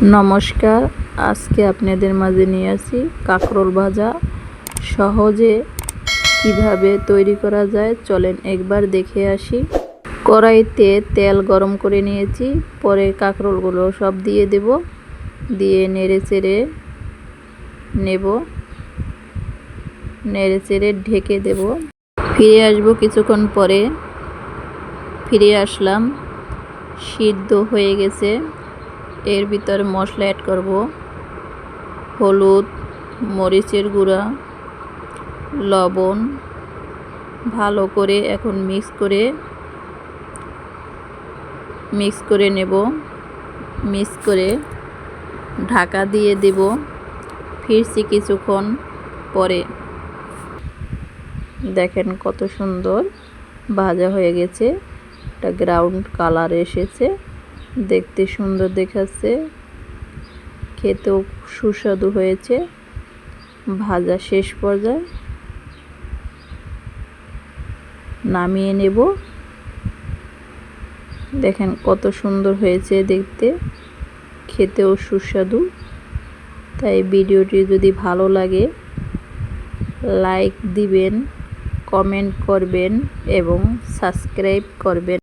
নমস্কার, আজকে আপনাদের মাঝে নিয়ে আসি কাঁকরোল ভাজা। সহজে কিভাবে তৈরি করা যায় চলেন একবার দেখে আসি। কড়াইতে তেল গরম করে নিয়েছি, পরে কাঁকরোলগুলো সব দিয়ে দেব, দিয়ে নেড়ে চেড়ে নেব, নেড়ে চেড়ে ঢেকে দেব। ফিরে আসব কিছুক্ষণ পরে। ফিরে আসলাম, সিদ্ধ হয়ে গেছে। এর ভিতরে মশলা অ্যাড করব, হলুদ, মরিচের গুঁড়া, লবণ। ভালো করে এখন মিক্স করে নেব। মিক্স করে ঢাকা দিয়ে দেব। ফিরছি কিছুক্ষণ পরে। দেখেন কত সুন্দর ভাজা হয়ে গেছে, একটা গ্রাউন্ড কালার এসেছে, দেখতে সুন্দর দেখাচ্ছে, খেতেও সুস্বাদু হয়েছে। ভাজা শেষ পর্যায়ে নামিয়ে নেব। দেখেন কত সুন্দর হয়েছে দেখতে, খেতেও সুস্বাদু। তাই ভিডিওটি যদি ভালো লাগে লাইক দিবেন, কমেন্ট করবেন এবং সাবস্ক্রাইব করবেন।